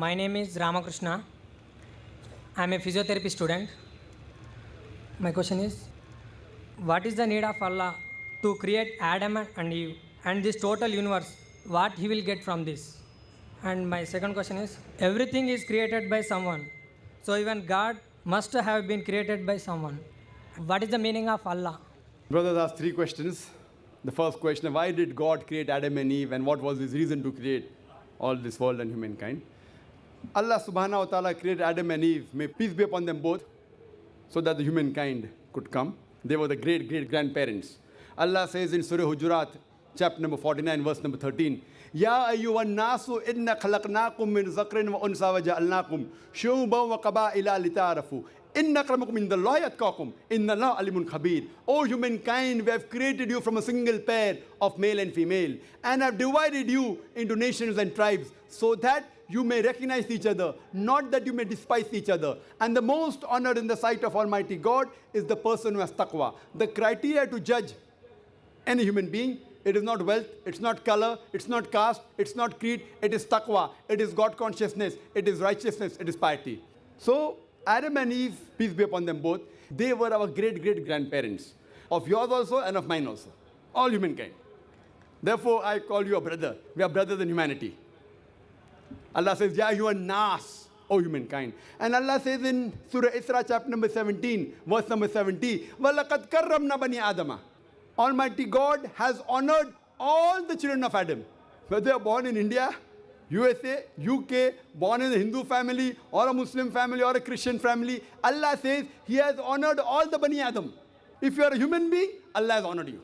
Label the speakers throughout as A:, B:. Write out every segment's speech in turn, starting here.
A: My name is Ramakrishna. I am a physiotherapy student. My question is, what is the need of Allah to create Adam and Eve and this total universe? What he will get from this? And my second question is, everything is created by someone. So even God must have been created by someone. What is the meaning of Allah?
B: Brothers asked three questions. The first question, why did God create Adam and Eve and what was his reason to create all this world and humankind? Allah subhanahu wa ta'ala created Adam and Eve, may peace be upon them both, so that the humankind could come. They were the great-great-grandparents. Allah says in Surah Hujurat, chapter number 49, verse number 13, Ya ayyuhan nasu inna khalaqnakum min zakrin wa unsa wa ja'alnakum shu'uban wa qaba'ila lita'arafu. Inna akramakum indallahi atqakum. Inna Allah alimun khabir. O humankind, we have created you from a single pair of male and female and have divided you into nations and tribes so that you may recognize each other, not that you may despise each other. And the most honored in the sight of Almighty God is the person who has taqwa. The criteria to judge any human being, it is not wealth, it's not color, it's not caste, it's not creed, it is taqwa, it is God consciousness, it is righteousness, it is piety. So Adam and Eve, peace be upon them both, they were our great-great-grandparents, of yours also and of mine also, all humankind. Therefore, I call you a brother. We are brothers in humanity. Allah says, Ya ayyuhan nas, O humankind. And Allah says in Surah Isra, chapter number 17, verse number 70, وَلَقَدْ كَرَّمْنَا بَنِي آدَمَ. Almighty God has honored all the children of Adam, whether they are born in India, USA, UK, born in a Hindu family, or a Muslim family, or a Christian family. Allah says He has honored all the Bani Adam. If you are a human being, Allah has honored you.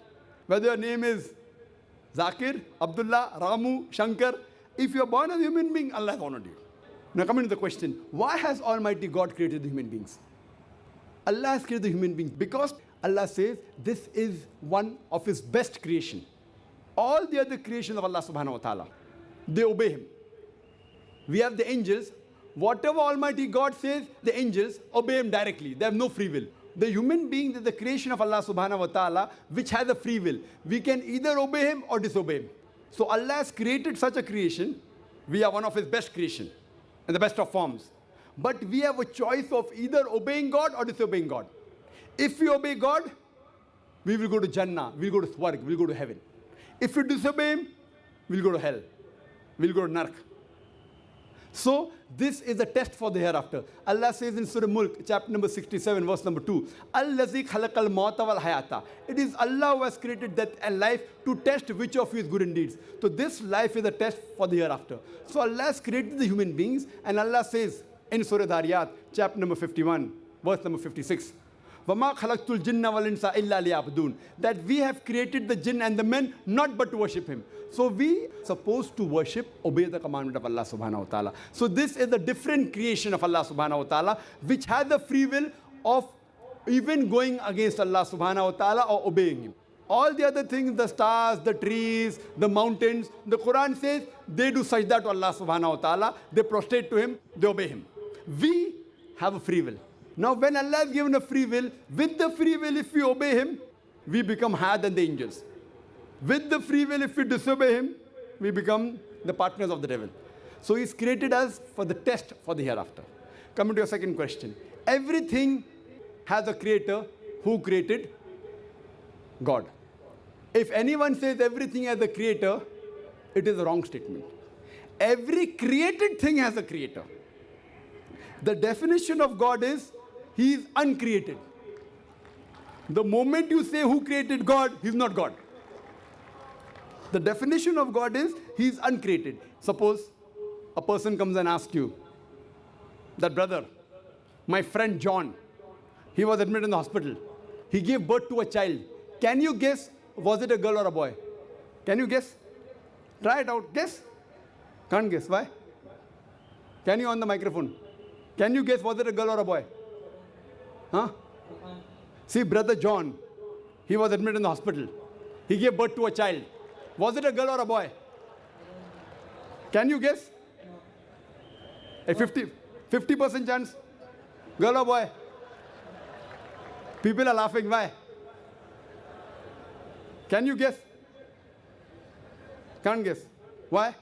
B: Whether your name is Zakir, Abdullah, Ramu, Shankar, if you are born as a human being, Allah has honored you. Now coming to the question, why has Almighty God created the human beings? Allah has created the human beings because Allah says this is one of His best creation. All the other creations of Allah subhanahu wa ta'ala, they obey Him. We have the angels. Whatever Almighty God says, the angels obey Him directly. They have no free will. The human being is the creation of Allah subhanahu wa ta'ala, which has a free will. We can either obey Him or disobey Him. So Allah has created such a creation. We are one of His best creation and the best of forms. But we have a choice of either obeying God or disobeying God. If we obey God, we will go to Jannah, we will go to Swarg, we will go to heaven. If we disobey Him, we will go to hell. We will go to Nark. So this is a test for the hereafter. Allah says in Surah Mulk, chapter number 67, verse number 2, Allazi khalaqal mauta wal hayata. It is Allah who has created death and life to test which of you is good in deeds. So this life is a test for the hereafter. So Allah has created the human beings, and Allah says in Surah Dhariyat, chapter number 51, verse number 56, وَمَا خَلَقْتُ الْجِنَّ وَالْإِنسَ إِلَّا لِيَعْبُدُونَ. That we have created the jinn and the men not but to worship Him. So we are supposed to worship, obey the commandment of Allah subhanahu wa ta'ala. So this is a different creation of Allah subhanahu wa ta'ala, which has the free will of even going against Allah subhanahu wa ta'ala or obeying Him. All the other things, the stars, the trees, the mountains, the Quran says they do sajda to Allah subhanahu wa ta'ala, they prostrate to Him, they obey Him. We have a free will. Now when Allah has given a free will, with the free will if we obey Him, we become higher than the angels. With the free will if we disobey Him, we become the partners of the devil. So He's created us for the test for the hereafter. Coming to your second question. Everything has a creator. Who created? God. If anyone says everything has a creator, it is a wrong statement. Every created thing has a creator. The definition of God is He is uncreated. The moment you say who created God, He's not God. The definition of God is He is uncreated. Suppose a person comes and asks you, that brother, my friend John, he was admitted in the hospital. He gave birth to a child. Can you guess, was it a girl or a boy? Can you guess? Try it out. Guess. Can't guess. Why? Can you on the microphone? Can you guess, was it a girl or a boy? Huh? See, brother John, he was admitted in the hospital. He gave birth to a child. Was it a girl or a boy? Can you guess? A 50% chance? Girl or boy? People are laughing. Why? Can you guess? Can't guess. Why?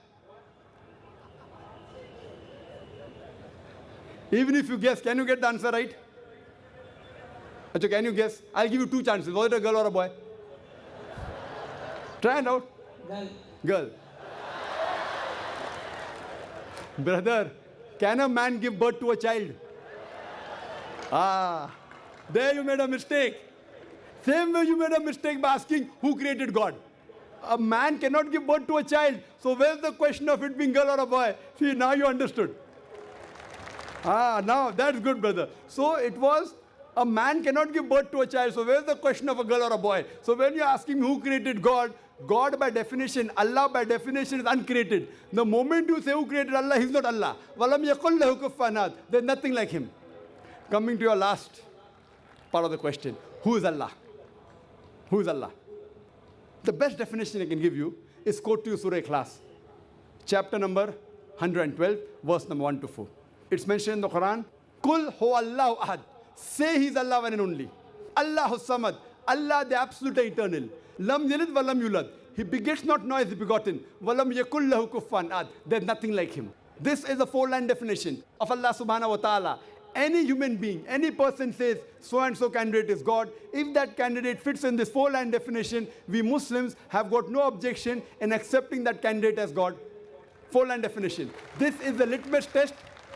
B: Even if you guess, can you get the answer right? Achha, can you guess? I'll give you two chances. Was it a girl or a boy? Try it out. Girl. Brother, can a man give birth to a child? Ah, there you made a mistake. Same way you made a mistake by asking who created God. A man cannot give birth to a child. So where's the question of it being girl or a boy? See, now you understood. Ah, now that's good, brother. So it was a man cannot give birth to a child. So where's the question of a girl or a boy? So when you're asking who created God, God by definition, Allah by definition is uncreated. The moment you say who created Allah, He's not Allah. وَلَمْ يَكُنْ لَهُ كُفُوًا أَحَدٌ. There's nothing like Him. Coming to your last part of the question. Who is Allah? Who is Allah? The best definition I can give you is quote to you Surah Ikhlas. Chapter number 112, verse number 1 to 4. It's mentioned in the Quran. Kul huwa Allahu ahad. Say He's Allah one and only. Allahu samad. Allah the absolute eternal. Lam yalid wa lam yulad. He begets not nor is he begotten. Walam yakul lahu kufuwan ahad. There's nothing like Him. This is a four-line definition of Allah subhanahu wa ta'ala. Any human being, any person says so-and-so candidate is God. If that candidate fits in this four-line definition, we Muslims have got no objection in accepting that candidate as God. Four-line definition. This is the litmus test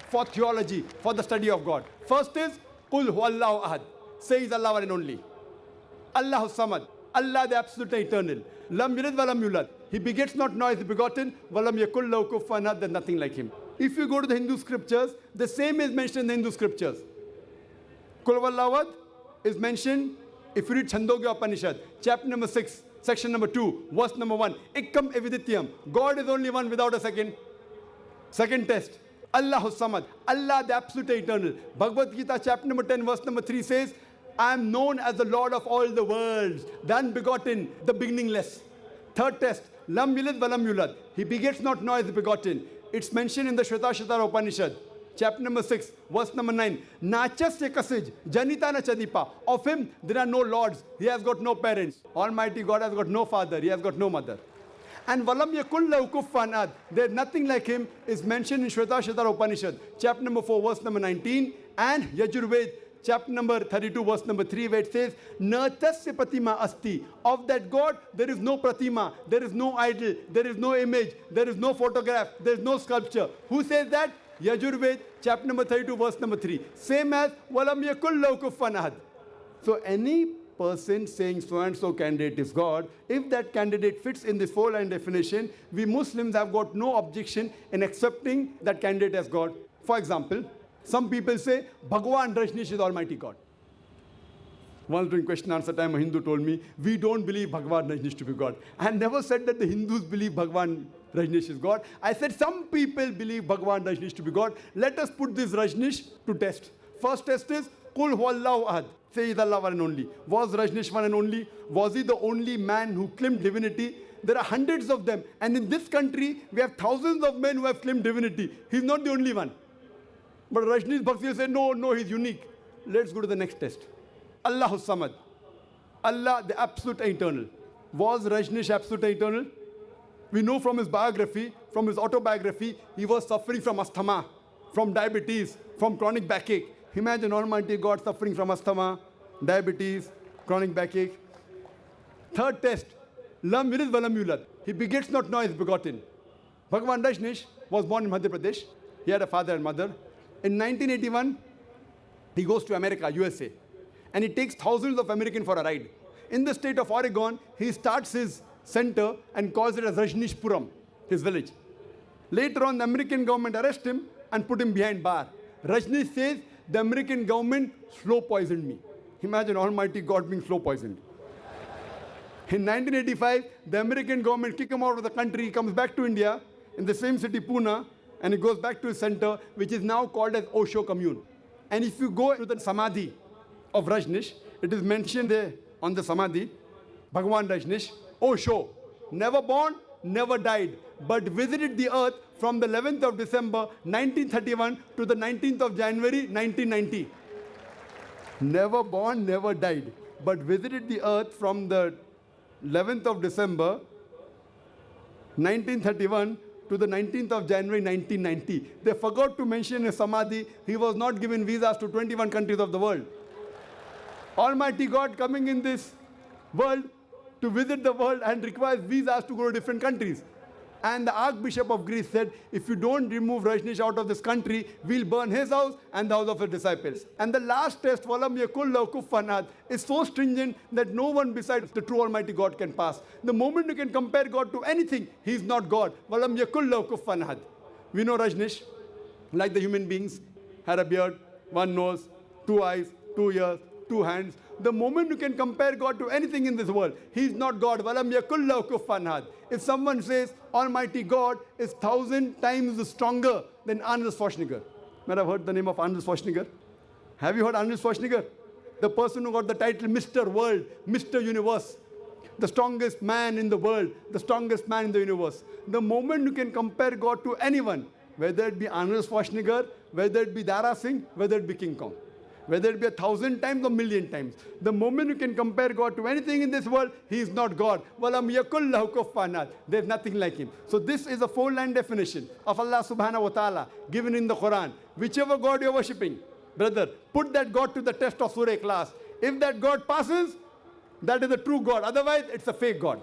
B: for theology, for the study of God. First is, Qul huwallahu ahad. Say He's Allah one and only. Allahu samad. Allah the absolute eternal. Lam yalid wa lam yulad. He begets not nor is he begotten. Walam yakul lahu kufuwan ahad. There's nothing like Him. If you go to the Hindu scriptures, the same is mentioned in the Hindu scriptures. Kul huwallahu ahad is mentioned if you read Chandogya Upanishad, chapter number 6, section number 2, verse number 1. Ekkam evidityam. God is only one without a second. Second test. Allahu samad. Allah the absolute eternal. Bhagavad Gita, chapter number 10, verse number 3 says, I am known as the Lord of all the worlds, the unbegotten, the beginningless. Third test. Lam yalid wa lam yulad. He begets not nor is he begotten. It's mentioned in the Shvetasvatara Upanishad, chapter number 6, verse number 9. Nachasya kasij, janita na chadipa. Of Him there are no lords. He has got no parents. Almighty God has got no father. He has got no mother. And walam yakul lahu kufuwan ahad. There's nothing like Him is mentioned in Shvetasvatara Upanishad, chapter number 4, verse number 19. And Yajurved, chapter number 32, verse number 3, where it says, Na tasya pratima asti. Of that God, there is no pratima, there is no idol, there is no image, there is no photograph, there is no sculpture. Who says that? Yajurved, chapter number 32, verse number 3. Same as, Walam yakul lahu kufuwan ahad. So any person saying so-and-so candidate is God, if that candidate fits in this four-line definition, we Muslims have got no objection in accepting that candidate as God. For example, some people say, Bhagwan Rajneesh is Almighty God. Once during question answer time, a Hindu told me, we don't believe Bhagwan Rajneesh to be God. I never said that the Hindus believe Bhagwan Rajneesh is God. I said some people believe Bhagwan Rajneesh to be God. Let us put this Rajneesh to test. First test is, Qul huwallahu ahad. Say He's Allah one and only. Was Rajneesh one and only? Was he the only man who claimed divinity? There are hundreds of them. And in this country, we have thousands of men who have claimed divinity. He's not the only one. But Rajneesh Bhaksi said, no, he's unique. Let's go to the next test. Allahu samad. Allah, the absolute eternal. Was Rajneesh absolute eternal? We know from his biography, from his autobiography, he was suffering from asthma, from diabetes, from chronic backache. Imagine Almighty God suffering from asthma, diabetes, chronic backache. Third test. Lam yalid wa lam yulad. He begets not nor is begotten. Bhagwan Rajneesh was born in Madhya Pradesh. He had a father and mother. In 1981, he goes to America, USA, and he takes thousands of Americans for a ride. In the state of Oregon, he starts his center and calls it as Rajneeshpuram, his village. Later on, the American government arrests him and put him behind bar. Rajneesh says, the American government slow poisoned me. Imagine Almighty God being slow poisoned. In 1985, the American government kicked him out of the country. He comes back to India in the same city, Pune, and he goes back to his center, which is now called as Osho Commune. And if you go to the Samadhi of Rajneesh, it is mentioned there on the Samadhi, Bhagwan Rajneesh, Osho, never born, never died, but visited the earth from the 11th of December 1931 to the 19th of January 1990. Never born, never died, but visited the earth from the 11th of December 1931 to the 19th of January 1990. They forgot to mention in Samadhi, he was not given visas to 21 countries of the world. Almighty God coming in this world to visit the world and requires visas to go to different countries. And the Archbishop of Greece said, if you don't remove Rajneesh out of this country, we'll burn his house and the house of his disciples. And the last test, Walam yakul lahu kufuwan ahad, is so stringent that no one besides the true Almighty God can pass. The moment you can compare God to anything, he is not God. Walam yakul lahu kufuwan ahad. We know Rajneesh, like the human beings, had a beard, one nose, two eyes, 2 ears, 2 hands. The moment you can compare God to anything in this world, he is not God. Walam yakul lahu kufuwan ahad. If someone says Almighty God is 1,000 times stronger than Arnold Schwarzenegger. Might have heard the name of Arnold Schwarzenegger? Have you heard Arnold Schwarzenegger? The person who got the title Mr. World, Mr. Universe. The strongest man in the world, the strongest man in the universe. The moment you can compare God to anyone, whether it be Arnold Schwarzenegger, whether it be Dara Singh, whether it be King Kong, whether it be 1,000 times or 1,000,000 times. The moment you can compare God to anything in this world, he is not God. Walam yakul lahu kufuwan ahad. There is nothing like him. So this is a 4-line definition of Allah subhanahu wa ta'ala given in the Quran. Whichever God you are worshipping, brother, put that God to the test of Surah Ikhlas. If that God passes, that is the true God. Otherwise, it's a fake God.